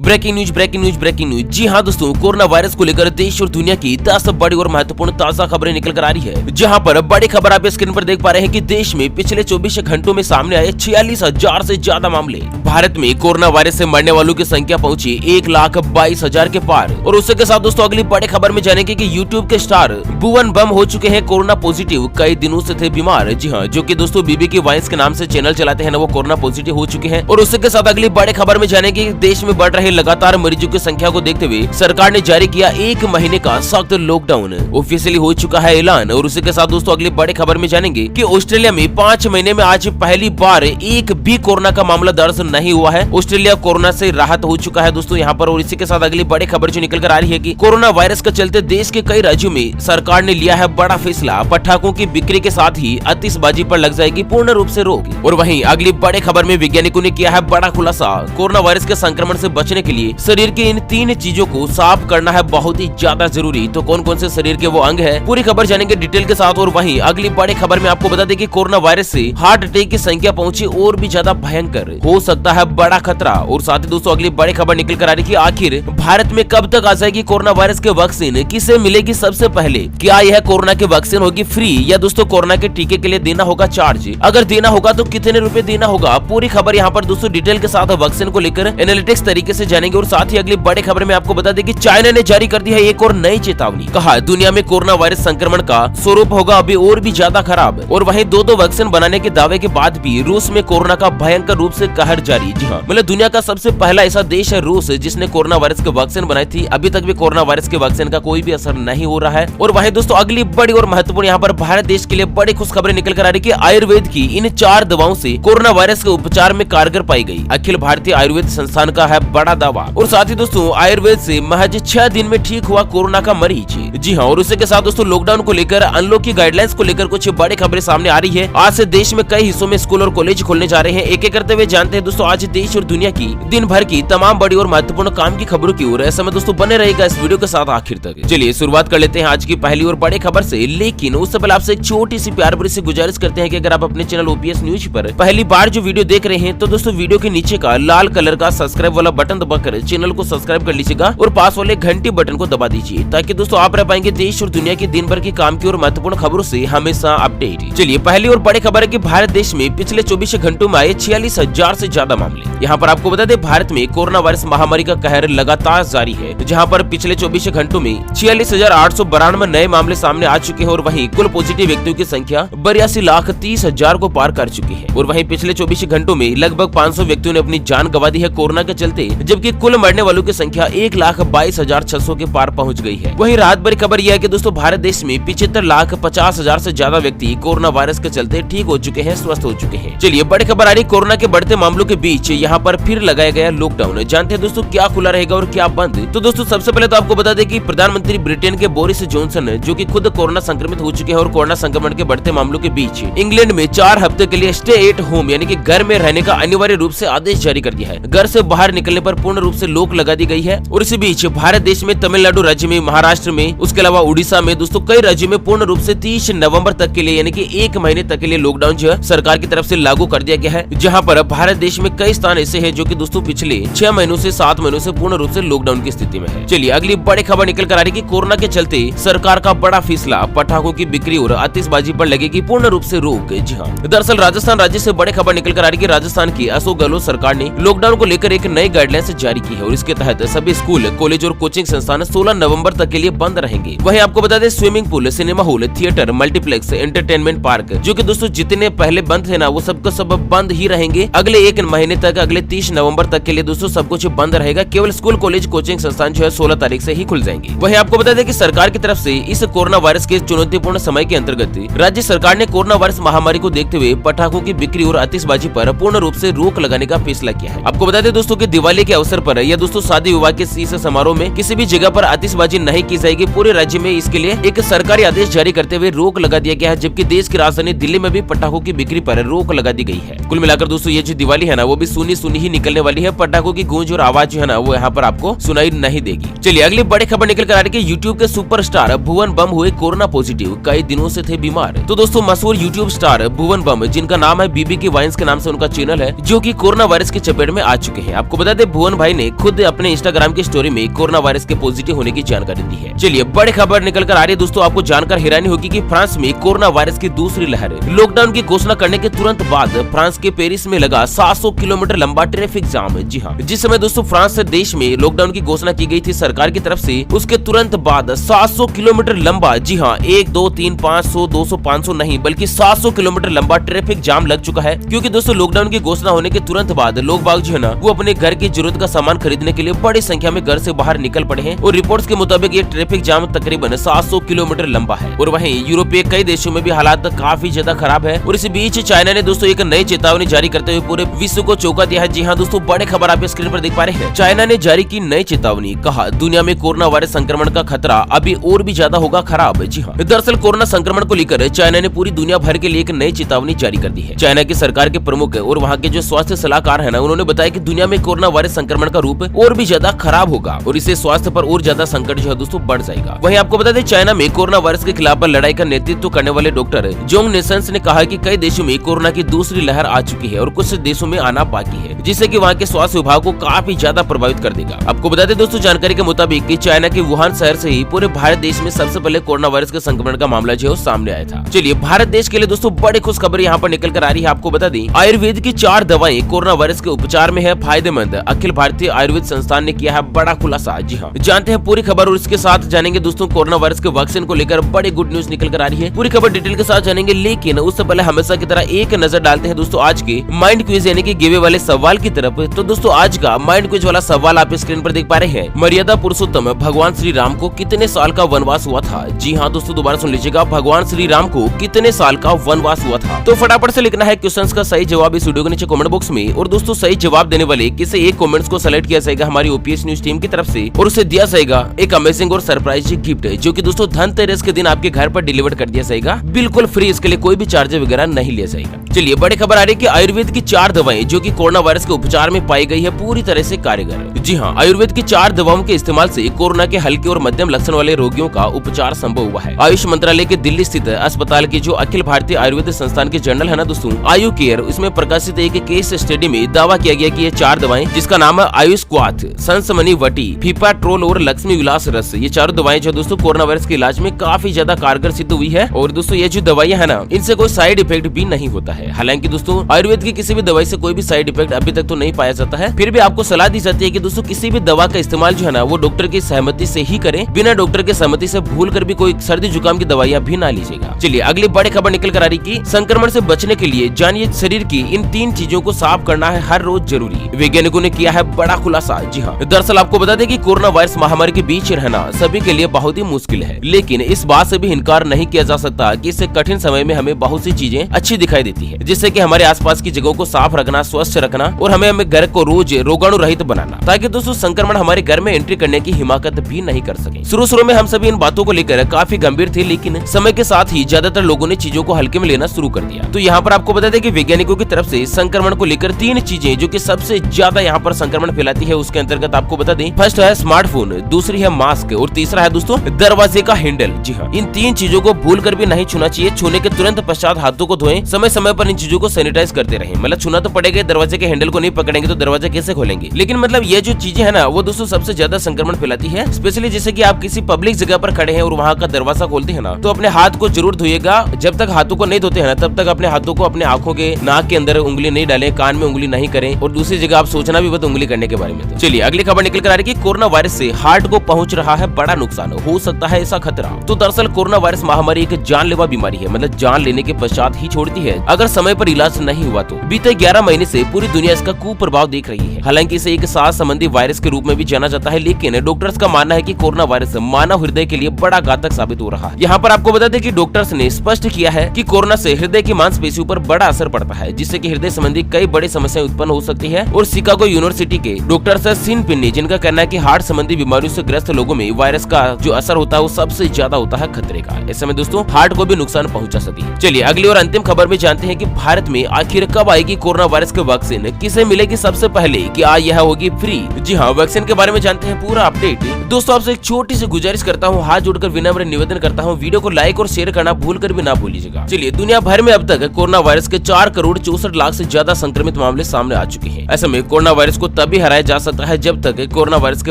Breaking news. जी हाँ दोस्तों, corona virus को लेकर देश और दुनिया की 10 बड़ी और महत्वपूर्ण ताजा खबरें निकल कर आ रही है। जहां पर बड़ी खबर आप स्क्रीन पर देख पा रहे हैं कि देश में पिछले 24 घंटों में सामने आए 46,000 से ज्यादा मामले। भारत में कोरोना वायरस से मरने वालों की संख्या पहुंची 1,22,000 के पार। और उसके के साथ दोस्तों अगली बड़ी खबर में जानेंगे कि यूट्यूब के स्टार भुवन बम हो चुके हैं कोरोना पॉजिटिव। कई दिनों से थे बीमार। जी हाँ, जो कि दोस्तों बीबी की वाइन्स के नाम से चैनल चलाते हैं ना, वो कोरोना पॉजिटिव हो चुके हैं। और उसके के साथ अगली बड़ी खबर में जानेंगे कि देश में बढ़ रहे लगातार मरीजों की संख्या को देखते हुए सरकार ने जारी किया 1 महीने का सख्त लॉकडाउन। ऑफिशियली हो चुका है ऐलान। और उसी के साथ दोस्तों अगली बड़ी खबर में जानेंगे कि ऑस्ट्रेलिया में 5 महीने में आज पहली बार एक भी कोरोना का मामला दर्ज नहीं हुआ है। ऑस्ट्रेलिया कोरोना से राहत हो चुका है दोस्तों यहाँ पर। और इसी के साथ अगली बड़ी खबर जो निकल कर आ रही है कि कोरोना वायरस के चलते देश के कई राज्यों में सरकार ने लिया है बड़ा फैसला। पटाखों की बिक्री के साथ ही आतिशबाजी पर लग जाएगी पूर्ण रूप से रोक। और वहीं अगली बड़ी खबर में वैज्ञानिकों ने किया है बड़ा खुलासा। कोरोना वायरस के संक्रमण से बचने के लिए शरीर के इन 3 चीजों को साफ करना है बहुत ही ज्यादा जरूरी। तो कौन कौन से शरीर के वो अंग है, पूरी खबर जानेंगे डिटेल के साथ। और वहीं अगली बड़ी खबर में आपको बता दें कि कोरोना वायरस से हार्ट अटैक की संख्या पहुंची और भी ज्यादा भयंकर, हो सकता है बड़ा खतरा। और साथ ही दोस्तों अगली बड़ी खबर निकल कर आ रही है कि आखिर भारत में कब तक आ जाएगी कोरोना वायरस के वैक्सीन, किसे मिलेगी सबसे पहले, क्या यह कोरोना की वैक्सीन होगी फ्री या दोस्तों कोरोना के टीके के लिए देना होगा चार्ज, अगर देना होगा तो कितने रुपए देना होगा, पूरी खबर यहाँ पर दोस्तों डिटेल के साथ वैक्सीन को लेकर एनालिटिक्स तरीके से जानेंगे। और साथ ही अगली बड़ी खबर में आपको बता दें कि चाइना ने जारी कर दी है एक और नई चेतावनी। कहा दुनिया में कोरोना वायरस संक्रमण का स्वरूप होगा अभी और भी ज्यादा खराब। और वहीं दो वैक्सीन बनाने के दावे के बाद भी रूस में कोरोना का भयंकर रूप से कहर जारी। जी हाँ, मतलब दुनिया का सबसे पहला ऐसा देश है रूस जिसने कोरोना वायरस के वैक्सीन बनाई थी। अभी तक भी कोरोना वायरस के वैक्सीन का कोई भी असर नहीं हो रहा है। और वहीं दोस्तों अगली बड़ी और महत्वपूर्ण यहाँ पर भारत देश के लिए बड़ी खुशखबरी निकल कर आ रही है कि आयुर्वेद की इन 4 दवाओं से कोरोना वायरस के उपचार में कारगर पाई गई। अखिल भारतीय आयुर्वेद संस्थान का है बड़ा दावा। और साथ ही दोस्तों आयुर्वेद से महज 6 दिन में ठीक हुआ कोरोना का मरीज। जी हाँ, और उसी के साथ दोस्तों लॉकडाउन को लेकर अनलॉक की गाइडलाइंस को लेकर कुछ बड़ी खबरें सामने आ रही है। आज से देश में कई हिस्सों में स्कूल और कॉलेज खोलने जा रहे हैं। एक एक करते हुए जानते हैं दोस्तों आज देश और दुनिया की दिन भर की तमाम बड़ी और महत्वपूर्ण काम की खबरों की ओर। ऐसे में दोस्तों बने रहेगा इस वीडियो के साथ आखिर तक। चलिए शुरुआत कर लेते हैं आज की पहली और बड़ी खबर से। लेकिन उससे पहले आपसे एक छोटी सी प्यार भरी सी गुजारिश करते हैं कि अगर आप अपने चैनल ओपीएस न्यूज पर पहली बार जो वीडियो देख रहे हैं तो दोस्तों वीडियो के नीचे का लाल कलर का सब्सक्राइब वाला बटन दबाकर चैनल को सब्सक्राइब कर लीजिएगा और पास वाले घंटी बटन को दबा दीजिए ताकि दोस्तों आप रह पाएंगे देश और दुनिया की दिन भर की काम की और महत्वपूर्ण खबरों से हमेशा अपडेट। चलिए पहली और बड़ी खबर है कि भारत देश में पिछले 24 घंटों में आए 46,000 से ज्यादा मामले। यहाँ पर आपको बता दें भारत में कोरोना वायरस महामारी का कहर लगातार जारी है। जहाँ पर पिछले 24 घंटों में 46,892 नए मामले सामने आ चुके हैं। और वहीं कुल पॉजिटिव व्यक्तियों की संख्या 82,30,000 को पार कर चुकी है। और वहीं पिछले 24 घंटों में लगभग 500 व्यक्तियों ने अपनी जान गंवा दी है कोरोना के चलते, जबकि कुल मरने वालों की संख्या 1,22,600 के पार पहुंच गई है। वहीं राहत भरी खबर यह है कि दोस्तों भारत देश में 75,50,000 से ज्यादा व्यक्ति कोरोना वायरस के चलते ठीक हो चुके हैं, स्वस्थ हो चुके हैं। चलिए बड़ी खबर आ रही कोरोना के बढ़ते मामलों के बीच यहाँ पर फिर लगाया गया लॉकडाउन। जानते हैं दोस्तों क्या खुला रहेगा और क्या बंद। तो दोस्तों सबसे पहले तो आपको बता दें कि प्रधानमंत्री ब्रिटेन के बोरिस जॉनसन जो कि खुद कोरोना संक्रमित हो चुके हैं और कोरोना संक्रमण के बढ़ते मामलों के बीच इंग्लैंड में 4 हफ्ते के लिए स्टे एट होम यानी कि घर में रहने का अनिवार्य रूप से आदेश जारी कर दिया है। घर से बाहर निकलने पर पूर्ण रूप से रोक लगा दी गई है। और इसी बीच भारत देश में तमिलनाडु राज्य में, महाराष्ट्र में, उसके अलावा उड़ीसा में दोस्तों कई राज्यों में पूर्ण रूप से 30 नवंबर तक के लिए यानी कि 1 महीने तक के लिए लॉकडाउन जो है सरकार की तरफ से लागू कर दिया गया है। जहां पर भारत देश में कई स्थान ऐसे हैं जो कि दोस्तों पिछले 6 महीनों से 7 महीनों से पूर्ण रूप से लॉकडाउन की स्थिति में है। चलिए अगली बड़ी खबर निकल कर आ रही है कि कोरोना के चलते सरकार का बड़ा फैसला, पटाखों की बिक्री और आतिशबाजी पर लगेगी पूर्ण रूप से रोक। जी हाँ, दरअसल राजस्थान राज्य से बड़ी खबर निकल कर आ रही है कि राजस्थान की अशोक गहलोत सरकार ने लॉकडाउन को लेकर एक नई गाइडलाइंस जारी की है। और इसके तहत सभी स्कूल, कॉलेज और कोचिंग संस्थान 16 नवंबर तक के लिए बंद रहेंगे। वहीं आपको बता दें swimming pool, cinema hall, theatre, multiplex, entertainment park जो कि दोस्तों जितने पहले बंद थे ना वो सबका सब बंद ही रहेंगे अगले 1 महीने तक। अगले 30 नवंबर तक के लिए दोस्तों सब कुछ बंद रहेगा। केवल स्कूल, कॉलेज, कोचिंग संस्थान जो है 16 तारीख से ही खुल जाएंगे। वहीं आपको बता दें कि सरकार की तरफ से इस कोरोना वायरस के चुनौतीपूर्ण समय के अंतर्गत राज्य सरकार ने कोरोना वायरस महामारी को देखते हुए पटाखों की बिक्री और आतिशबाजी पर पूर्ण रूप से रोक लगाने का फैसला किया है। आपको बता दें दोस्तों कि दिवाली के अवसर पर या दोस्तों शादी विवाह के इस समारोह में किसी भी जगह पर आतिशबाजी नहीं की जाएगी। पूरे राज्य में इसके लिए एक सरकारी आदेश जारी करते हुए रोक लगा दिया गया है। जबकि देश की राजधानी दिल्ली में भी पटाखों की बिक्री पर रोक लगा दी गई है। कुल मिलाकर दोस्तों ये जो दिवाली है ना वो भी सुनी सुनी ही निकलने वाली है। पटाखों की गूंज और आवाज जो है ना वो यहाँ पर आपको सुनाई नहीं देगी। चलिए अगली बड़ी खबर निकल कर आ रही है कि यूट्यूब के सुपरस्टार भुवन बम हुए कोरोना पॉजिटिव, कई दिनों से थे बीमार। तो दोस्तों मशहूर यूट्यूब स्टार भुवन बम, जिनका नाम है बीबी की वाइन्स के नाम से उनका चैनल है, जो कि कोरोना वायरस की चपेट में आ चुके हैं। आपको बता दें भुवन पवन भाई ने खुद अपने इंस्टाग्राम की स्टोरी में कोरोना वायरस के पॉजिटिव होने की जानकारी दी है। चलिए बड़ी खबर निकल कर आ रही है दोस्तों, आपको जानकर हैरानी होगी कि फ्रांस में कोरोना वायरस की दूसरी लहर। लॉकडाउन की घोषणा करने के तुरंत बाद फ्रांस के पेरिस में लगा 700 किलोमीटर लंबा ट्रैफिक जाम। जी हाँ, जिस समय दोस्तों फ्रांस देश में लॉकडाउन की घोषणा की गई थी सरकार की तरफ से, उसके तुरंत बाद 700 किलोमीटर लंबा, जी हाँ 1 2 3 500 200 500 नहीं बल्कि 700 किलोमीटर लंबा ट्रैफिक जाम लग चुका है। क्योंकि दोस्तों लॉकडाउन की घोषणा होने के तुरंत बाद लोग बाग जो है ना वो अपने घर की जरूरत का सामान खरीदने के लिए बड़ी संख्या में घर से बाहर निकल पड़े हैं और रिपोर्ट्स के मुताबिक ये ट्रैफिक जाम तकरीबन 700 किलोमीटर लंबा है। और वहीं यूरोपीय कई देशों में भी हालात काफी ज्यादा खराब है। और इसी बीच चाइना ने दोस्तों एक नई चेतावनी जारी करते हुए पूरे विश्व को चौंका दिया है। जी हाँ दोस्तों, बड़े खबर आप स्क्रीन पर देख पा रहे हैं। चाइना ने जारी की नई चेतावनी, कहा दुनिया में कोरोना वायरस संक्रमण का खतरा अभी और भी ज्यादा होगा खराब। जी हाँ, दरअसल कोरोना संक्रमण को लेकर चाइना ने पूरी दुनिया भर के लिए एक नई चेतावनी जारी कर दी है। चाइना की सरकार के प्रमुख और वहाँ के जो स्वास्थ्य सलाहकार है ना, उन्होंने बताया कि दुनिया में कोरोना वायरस संक्रमण का रूप और भी ज्यादा खराब होगा और इससे स्वास्थ्य पर और ज्यादा संकट जो है दोस्तों बढ़ जाएगा। वहीं आपको बता दें चाइना में कोरोना वायरस के खिलाफ लड़ाई का नेतृत्व करने वाले डॉक्टर जोंग नेशंस ने कहा कि कई देशों में कोरोना की दूसरी लहर आ चुकी है और कुछ देशों में आना बाकी है, जिससे कि वहाँ के स्वास्थ्य विभाग को काफी ज्यादा प्रभावित कर देगा। आपको बता दें दोस्तों जानकारी के मुताबिक कि चाइना के वुहान शहर से ही पूरे भारत देश में सबसे पहले कोरोना वायरस के संक्रमण का मामला जो है सामने आया था। चलिए भारत देश के लिए दोस्तों बड़ी खुश खबर यहाँ पर निकल कर आ रही है। आपको बता दें आयुर्वेद की 4 दवाएं कोरोना वायरस के उपचार में है फायदेमंद। अखिल भारतीय आयुर्वेद संस्थान ने किया है बड़ा खुलासा। जी हाँ, जानते हैं पूरी खबर और इसके साथ जानेंगे दोस्तों कोरोना वायरस के वैक्सीन को लेकर बड़ी गुड न्यूज निकल कर आ रही है। पूरी खबर डिटेल के साथ जानेंगे, लेकिन उससे पहले हमेशा की तरह एक नजर डालते हैं दोस्तों आज के माइंड क्विज यानी कि गिवे वाले सवाल की तरफ। तो दोस्तों आज का माइंड क्विज वाला सवाल आप स्क्रीन पर देख पा रहे हैं। मर्यादा पुरुषोत्तम भगवान श्री राम को कितने साल का वनवास हुआ था? जी हाँ दोस्तों, दोबारा सुन लीजिएगा, भगवान श्री राम को कितने साल का वनवास हुआ था? तो फटाफट से लिखना है क्वेश्चन का सही जवाब इस वीडियो के नीचे कमेंट बॉक्स में। और दोस्तों सही जवाब देने वाले किसी एक कमेंट्स को सेलेक्ट किया जाएगा हमारी ओपीएस न्यूज टीम की तरफ से और उसे दिया जाएगा एक अमेजिंग और सरप्राइज गिफ्ट, जो कि दोस्तों धनतेरस के दिन आपके घर पर डिलीवर कर दिया जाएगा, बिल्कुल फ्री। इसके लिए कोई भी चार्ज वगैरह नहीं लिया जाएगा। चलिए बड़ी खबर आ रही है कि आयुर्वेद की 4 दवाएं जो कि कोरोना वायरस के उपचार में पाई गई है पूरी तरह से कारगर। जी हाँ, आयुर्वेद की 4 दवाओं के इस्तेमाल से कोरोना के हल्के और मध्यम लक्षण वाले रोगियों का उपचार संभव हुआ है। आयुष मंत्रालय के दिल्ली स्थित अस्पताल की जो अखिल भारतीय आयुर्वेद संस्थान के जर्नल है ना दोस्तों आयु केयर, इसमें प्रकाशित एक केस स्टडी में दावा किया गया कि ये 4 दवाएं जिसका नाम है आयुष क्वाथ, संसमनी वटी, फीपाट्रोल और लक्ष्मी विलास रस, ये 4 दवाएं जो दोस्तों कोरोना वायरस के इलाज में काफी ज्यादा कारगर सिद्ध हुई है। और दोस्तों ये जो दवाइयां है ना, इनसे कोई साइड इफेक्ट भी नहीं होता है। हालांकि दोस्तों आयुर्वेद की किसी भी दवाई से कोई भी साइड इफेक्ट अभी तक तो नहीं पाया जाता है, फिर भी आपको सलाह दी जाती है कि दोस्तों किसी भी दवा का इस्तेमाल जो है ना वो डॉक्टर की सहमति से ही करें। बिना डॉक्टर की सहमति से भूल कर भी कोई सर्दी जुकाम की दवाइयां भी ना लीजिएगा। चलिए अगली बड़ी खबर निकल कर आ रही कि संक्रमण से बचने के लिए जानिए शरीर की इन 3 चीजों को साफ करना है हर रोज जरूरी। वैज्ञानिकों ने किया है बड़ा खुलासा। जी हाँ, दरअसल आपको बता दें कि कोरोना वायरस महामारी के बीच रहना सभी के लिए बहुत ही मुश्किल है, लेकिन इस बात से भी इनकार नहीं किया जा सकता कि इससे कठिन समय में हमें बहुत सी चीजें अच्छी दिखाई देती है, जिससे कि हमारे आसपास की जगहों को साफ रखना, स्वच्छ रखना और हमें घर को रोज रोगाणु रहित बनाना, ताकि दोस्तों संक्रमण हमारे घर में एंट्री करने की हिमाकत भी नहीं कर सके। शुरू में हम सभी इन बातों को लेकर काफी गंभीर थे, लेकिन समय के साथ ही ज्यादातर लोगों ने चीजों को हल्के में लेना शुरू कर दिया। तो यहाँ पर आपको बता दें कि वैज्ञानिकों की तरफ से संक्रमण को लेकर 3 चीजें जो कि सबसे ज्यादा यहाँ पर संक्रमण फैलाती है, उसके अंतर्गत आपको बता दें फर्स्ट है स्मार्टफोन, दूसरी है मास्क और तीसरा है दोस्तों दरवाजे का हैंडल। जी हाँ, इन 3 चीजों को भूल कर भी नहीं छूना चाहिए। छूने के तुरंत पश्चात हाथों को धोएं, समय समय पर इन चीजों को सैनिटाइज करते रहें। मतलब छूना तो पड़ेगा, दरवाजे के हैंडल को नहीं पकड़ेंगे तो दरवाजा कैसे खोलेंगे। लेकिन मतलब ये जो चीजें है ना वो दोस्तों सबसे ज्यादा संक्रमण फैलाती है। स्पेशली जैसे कि आप किसी पब्लिक जगह पर खड़े हैं और वहाँ का दरवाजा खोलते हैं ना, तो अपने हाथ को जरूर धोइएगा। जब तक हाथों को नहीं धोते हैं ना तब तक अपने हाथों को अपने आंखों के नाक के अंदर उंगली नहीं डालें, कान में उंगली नहीं करें और दूसरी जगह आप सोचना भी मत उंगली करने के बारे में। तो चलिए अगली खबर निकल कर आ रही है कि कोरोना वायरस से हार्ट को पहुंच रहा है बड़ा नुकसान, हो सकता है ऐसा खतरा। तो दरअसल कोरोना वायरस महामारी एक जानलेवा बीमारी है, मतलब जान लेने के पश्चात ही छोड़ती है अगर समय पर इलाज नहीं हुआ तो। बीते 11 महीने से पूरी दुनिया इसका कुप्रभाव देख रही है। हालांकि इसे एक सांस संबंधी वायरस के रूप में भी जाना जाता है, लेकिन डॉक्टर्स का मानना है कि कोरोना वायरस मानव हृदय के लिए बड़ा घातक साबित हो रहा है। यहाँ पर आपको बता दें कि डॉक्टर्स ने स्पष्ट किया है कि कोरोना से हृदय की मांसपेशियों पर बड़ा असर पड़ता है, जिससे कि हृदय संबंधी कई बड़ी समस्याएं उत्पन्न हो सकती है। और शिकागो यूनिवर्सिटी के डॉक्टर सिन पिन्नी, जिनका कहना है कि हार्ट संबंधी बीमारियों से ग्रस्त लोगों में वायरस का जो असर होता है वो सबसे ज्यादा होता है खतरे का। ऐसे में दोस्तों हार्ट को भी नुकसान पहुंचा सकती है। चलिए अगली और अंतिम खबर में जानते हैं कि भारत में आखिर कब आएगी कोरोना वायरस की वैक्सीन, किसे मिलेगी सबसे पहले, क्या यह होगी फ्री? जी हाँ, वैक्सीन के बारे में जानते हैं पूरा अपडेट। दोस्तों आपसे एक छोटी सी गुजारिश करता हूँ, हाथ जोड़कर विनम्र निवेदन करता हूँ, वीडियो को लाइक और शेयर करना भूल कर भी ना भूलिएगा। चलिए दुनिया भर में अब तक कोरोना वायरस के 4 करोड़ 64 लाख से ज्यादा संक्रमित मामले सामने आ चुके हैं। ऐसे में कोरोना वायरस को तभी हराया जा सकता है जब तक कोरोना वायरस के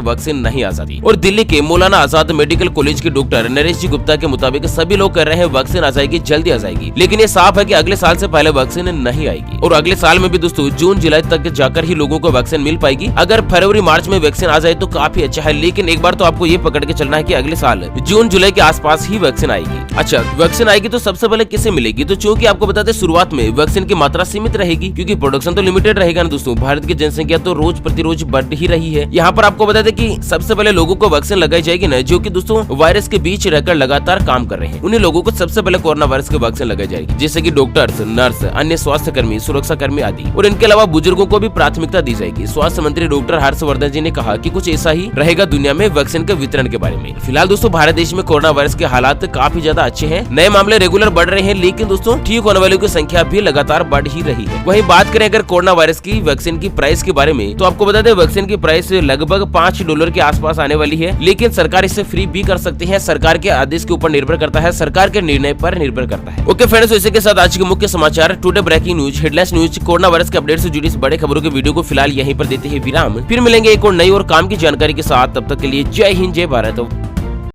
वैक्सीन नहीं आ जाती। और दिल्ली के मौलाना आजाद मेडिकल कॉलेज के डॉक्टर नरेश जी गुप्ता के मुताबिक सभी लोग कह रहे हैं वैक्सीन आ जाएगी, जल्दी आ जाएगी, लेकिन ये साफ है कि अगले साल से पहले वैक्सीन नहीं आएगी। और अगले साल में भी दोस्तों जून जुलाई तक जाकर ही लोगों को वैक्सीन मिल पाएगी। अगर फरवरी मार्च में वैक्सीन आ जाए तो काफी अच्छा है, लेकिन एक बार तो आपको ये पकड़ के चलना है कि अगले साल जून जुलाई के आसपास ही वैक्सीन आएगी। अच्छा, वैक्सीन आएगी तो सबसे पहले किसे मिलेगी? तो चूंकि आपको बताते शुरुआत में वैक्सीन की मात्रा सीमित रहेगी, क्योंकि प्रोडक्शन तो लिमिटेड रहेगा ना दोस्तों। भारत की जनसंख्या तो रोज प्रतिरोज बढ़ ही रही है। यहाँ पर आपको बता दें कि सबसे पहले लोगों को वैक्सीन लगाई जाएगी ना, जो कि दोस्तों वायरस के बीच रहकर लगातार काम कर रहे हैं। उन्हीं लोगों को सबसे पहले कोरोना वायरस की वैक्सीन लगाई जाएगी, जैसे कि डॉक्टर्स, नर्स, अन्य स्वास्थ्य कर्मी, सुरक्षा कर्मी आदि। और इनके अलावा बुजुर्गों को भी प्राथमिकता दी जाएगी। स्वास्थ्य मंत्री डॉक्टर हर्षवर्धन जी ने कहा कि कुछ ऐसा ही रहेगा दुनिया में वैक्सीन के वितरण के बारे में। फिलहाल दोस्तों भारत देश में कोरोना वायरस के हालात काफी ज्यादा अच्छे हैं। नए मामले रेगुलर बढ़ रहे हैं, लेकिन दोस्तों ठीक होने वालों की संख्या भी लगातार बढ़ ही रही है। वहीं बात करें अगर कोरोना वायरस की वैक्सीन की प्राइस के बारे में, तो आपको बता दें वैक्सीन की प्राइस लगभग $5 के आसपास आने वाली है, लेकिन सरकार इसे फ्री भी कर सकती है। सरकार के आदेश के ऊपर निर्भर करता है, सरकार के निर्णय पर निर्भर करता है। ओके फ्रेंड्स, इसी के साथ आज के मुख्य समाचार, today breaking news, headlines news, corona virus के अपडेट से जुड़ी बड़े खबरों के वीडियो को फिलहाल यहीं पर देते हैं विराम। फिर मिलेंगे एक और नई और काम की जानकारी के साथ। तब तक के लिए जय हिंद, जय भारत।